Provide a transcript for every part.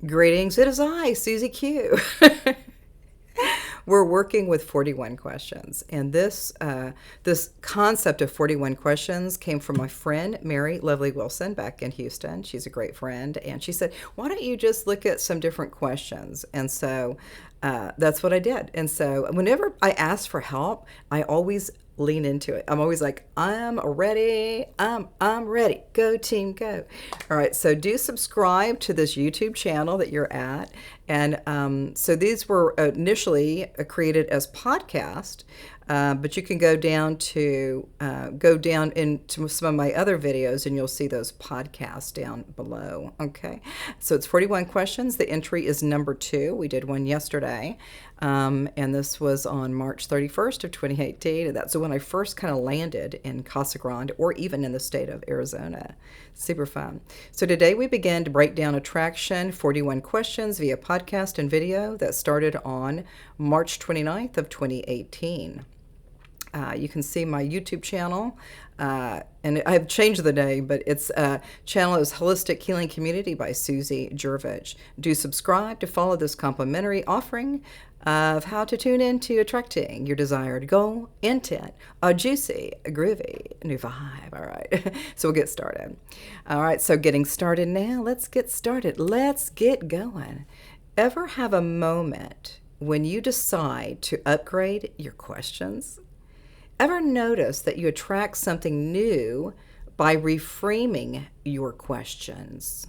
Greetings, it is I, Susie Q. We're working with 41 questions, and this concept of 41 questions came from my friend Mary Lovely Wilson back in Houston. She's a great friend, and she said, "Why don't you just look at some different questions?" And so that's what I did. And so whenever I ask for help, I always lean into it. I'm always like, I'm ready. I'm ready. Go team, go. All right. So do subscribe to this YouTube channel that you're at. And so these were initially created as podcast, but you can go down into some of my other videos, and you'll see those podcasts down below. Okay, so it's 41 questions. The entry is number 2. We did one yesterday, and this was on March 31st of 2018. And that's when I first kind of landed in Casa Grande, or even in the state of Arizona. Super fun. So today we began to break down attraction, 41 questions via podcast and video that started on March 29th of 2018. You can see my YouTube channel, and I've changed the name, but its channel is Holistic Healing Community by Susie Jervich. Do subscribe to follow this complimentary offering of how to tune into attracting your desired goal, intent, a juicy, groovy, new vibe. All right, so we'll get started. All right, so getting started now. Let's get started. Let's get going. Ever have a moment when you decide to upgrade your questions? Ever notice that you attract something new by reframing your questions?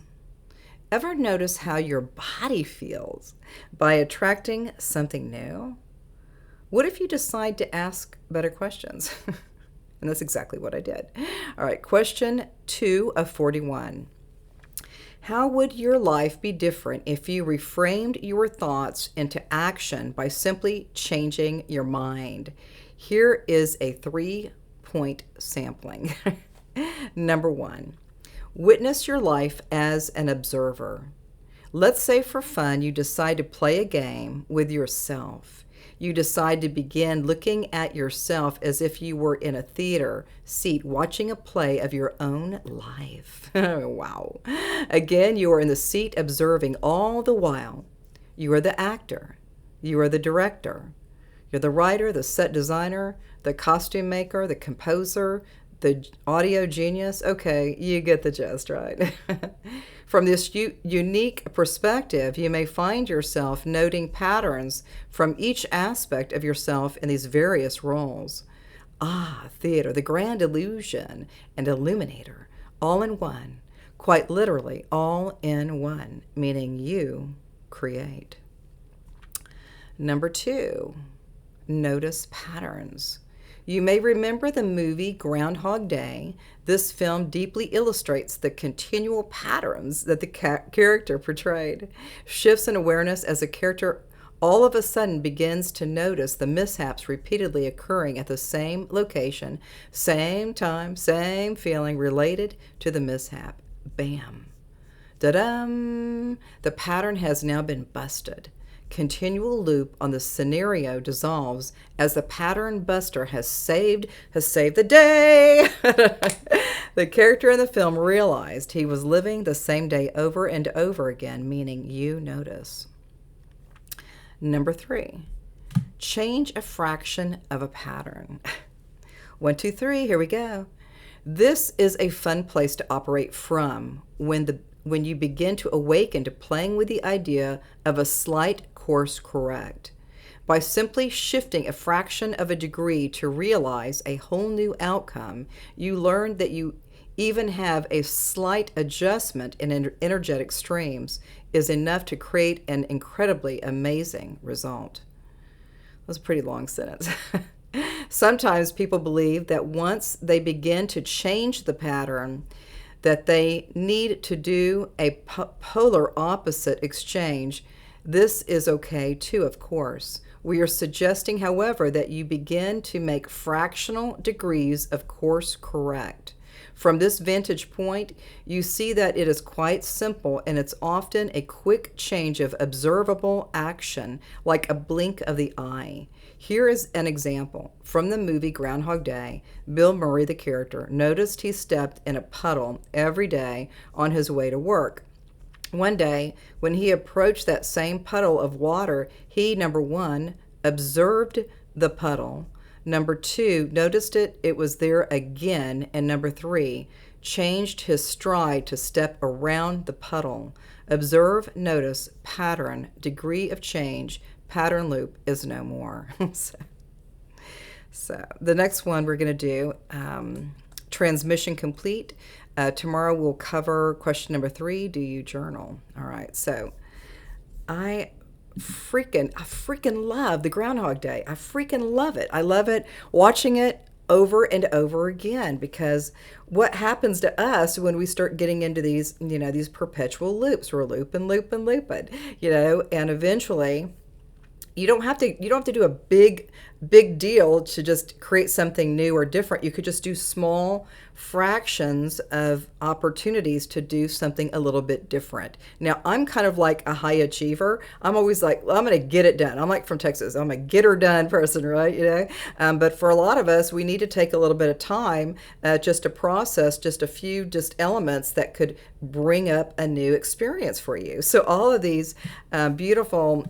Ever notice how your body feels by attracting something new? What if you decide to ask better questions? And that's exactly what I did. All right, question 2 of 41. How would your life be different if you reframed your thoughts into action by simply changing your mind? Here is a 3-point sampling. Number 1, witness your life as an observer. Let's say for fun you decide to play a game with yourself. You decide to begin looking at yourself as if you were in a theater seat watching a play of your own life. Wow. Again, you are in the seat observing all the while. You are the actor. You are the director. You're the writer, the set designer, the costume maker, the composer, the audio genius. Okay, you get the gist, right? From this unique perspective, you may find yourself noting patterns from each aspect of yourself in these various roles. Theater, the grand illusion, and illuminator, all in one. Quite literally, all in one, meaning you create. Number 2. Notice patterns. You may remember the movie Groundhog Day. This film deeply illustrates the continual patterns that the character portrayed. Shifts in awareness as a character all of a sudden begins to notice the mishaps repeatedly occurring at the same location, same time, same feeling related to the mishap. Bam. Da-dum. The pattern has now been busted. Continual loop on the scenario dissolves as the pattern buster has saved the day. The character in the film realized he was living the same day over and over again, meaning you notice. Number 3, change a fraction of a pattern. 1, 2, 3, here we go. This is a fun place to operate from when you begin to awaken to playing with the idea of a slight course correct. By simply shifting a fraction of a degree to realize a whole new outcome, you learn that you even have a slight adjustment in energetic streams is enough to create an incredibly amazing result. That was a pretty long sentence. Sometimes people believe that once they begin to change the pattern, that they need to do a polar opposite exchange. This is okay too, of course. We are suggesting, however, that you begin to make fractional degrees of course correct. From this vantage point, you see that it is quite simple, and it's often a quick change of observable action, like a blink of the eye. Here is an example. From the movie Groundhog Day, Bill Murray, the character, noticed he stepped in a puddle every day on his way to work. One day, when he approached that same puddle of water, he, number one, observed the puddle. Number two, noticed it was there again. And number three, changed his stride to step around the puddle. Observe, notice, pattern, degree of change, pattern loop is no more. So the next one we're going to do, transmission complete. Tomorrow we'll cover question number 3. Do you journal? All right. So I freaking love the Groundhog Day. I freaking love it. I love it watching it over and over again, because what happens to us when we start getting into these, these perpetual loops? We're looping, looping, looping, and eventually you don't have to do a big deal to just create something new or different. You could just do small fractions of opportunities to do something a little bit different. Now, I'm kind of like a high achiever. I'm always like, well, I'm going to get it done. I'm like from Texas. I'm a get her done person, right? But for a lot of us, we need to take a little bit of time just to process just a few elements that could bring up a new experience for you. So all of these beautiful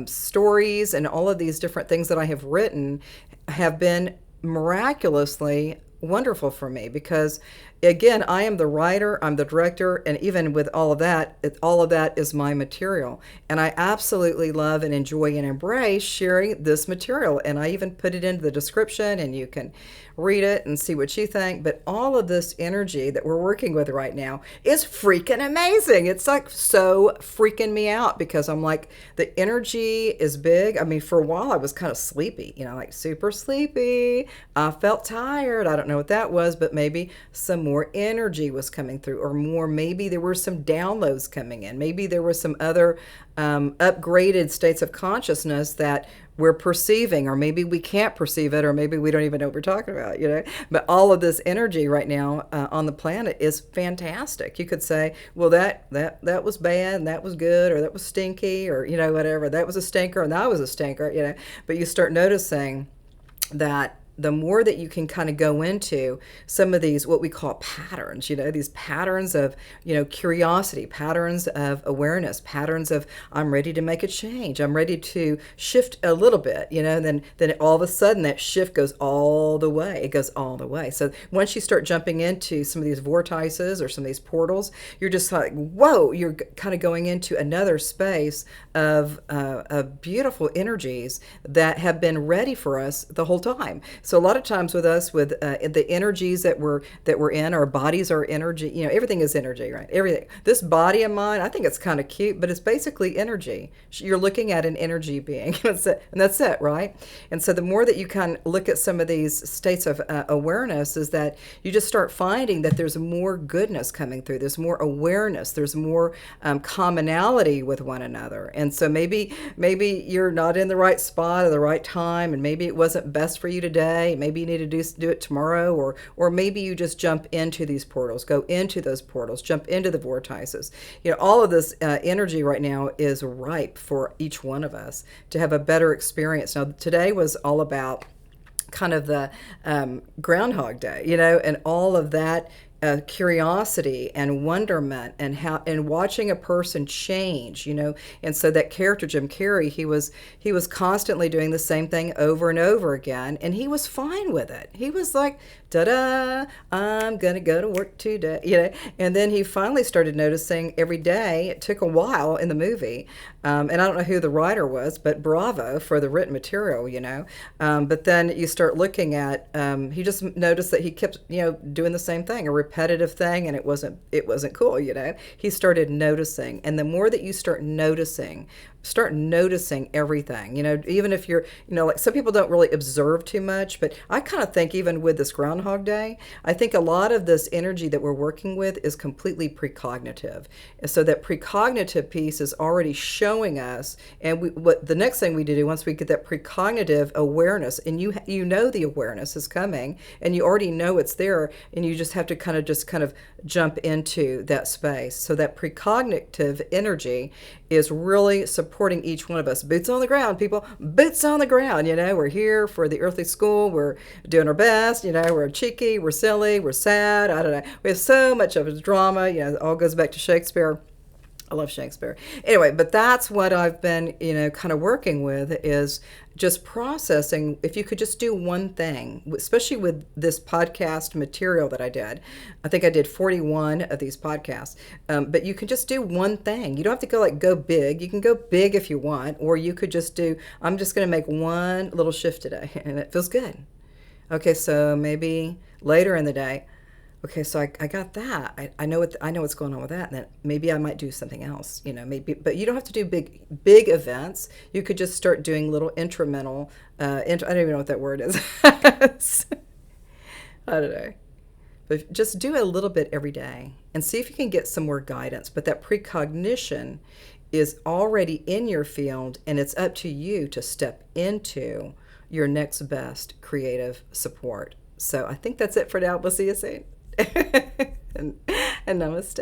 stories and all of these different things that I have written have been miraculously wonderful for me, because again, I am the writer, I'm the director, and even with all of that is my material. And I absolutely love and enjoy and embrace sharing this material. And I even put it into the description, and you can read it and see what you think. But all of this energy that we're working with right now is freaking amazing. It's like so freaking me out, because I'm like, the energy is big. I mean, for a while I was kind of sleepy, like super sleepy. I felt tired. I don't know what that was, but maybe some more energy was coming through, or more, maybe there were some downloads coming in. Maybe there were some other upgraded states of consciousness that we're perceiving, or maybe we can't perceive it, or maybe we don't even know what we're talking about, But all of this energy right now on the planet is fantastic. You could say, well, that was bad, and that was good, or that was stinky, or whatever. That was a stinker, and that was a stinker, But you start noticing that the more that you can kind of go into some of these, what we call patterns, these patterns of, curiosity, patterns of awareness, patterns of, I'm ready to make a change. I'm ready to shift a little bit, then all of a sudden that shift goes all the way. It goes all the way. So once you start jumping into some of these vortices or some of these portals, you're just like, whoa, you're kind of going into another space of beautiful energies that have been ready for us the whole time. So a lot of times with us, with the energies that we're in, our bodies are energy. Everything is energy, right? Everything. This body of mine, I think it's kind of cute, but it's basically energy. You're looking at an energy being, and that's it, right? And so the more that you can look at some of these states of awareness, is that you just start finding that there's more goodness coming through. There's more awareness. There's more commonality with one another. And so maybe you're not in the right spot at the right time, and maybe it wasn't best for you today. Maybe you need to do it tomorrow, or maybe you just jump into these portals, go into those portals, jump into the vortices. All of this energy right now is ripe for each one of us to have a better experience. Now, today was all about kind of the Groundhog Day, and all of that curiosity and wonderment, and watching a person change, and so that character Jim Carrey, he was constantly doing the same thing over and over again, and he was fine with it. He was like, ta-da, I'm gonna go to work today, and then he finally started noticing every day. It took a while in the movie, and I don't know who the writer was, but bravo for the written material, but then you start looking at, he just noticed that he kept doing the same thing, a repetitive thing, and it wasn't cool. He started noticing, and the more that you start noticing everything, even if you're, like some people don't really observe too much, but I kind of think even with this Groundhog Day, I think a lot of this energy that we're working with is completely precognitive. So that precognitive piece is already showing us, and what the next thing we do once we get that precognitive awareness, and you the awareness is coming, and you already know it's there, and you just have to kind of jump into that space. So that precognitive energy is really supporting each one of us. Boots on the ground, people. Boots on the ground. We're here for the earthly school. We're doing our best. We're cheeky. We're silly. We're sad. I don't know. We have so much of a drama. It all goes back to Shakespeare. I love Shakespeare. Anyway, but that's what I've been, kind of working with is just processing. If you could just do one thing, especially with this podcast material that I did, I think I did 41 of these podcasts. But you can just do one thing. You don't have to go big. You can go big if you want, or you could just do, I'm just going to make one little shift today, and it feels good. Okay, so maybe later in the day, okay, so I got that. I know I know what's going on with that. And then maybe I might do something else, maybe. But you don't have to do big events. You could just start doing little instrumental. I don't even know what that word is. I don't know. But just do a little bit every day and see if you can get some more guidance. But that precognition is already in your field, and it's up to you to step into your next best creative support. So I think that's it for now. We'll see you soon. and namaste.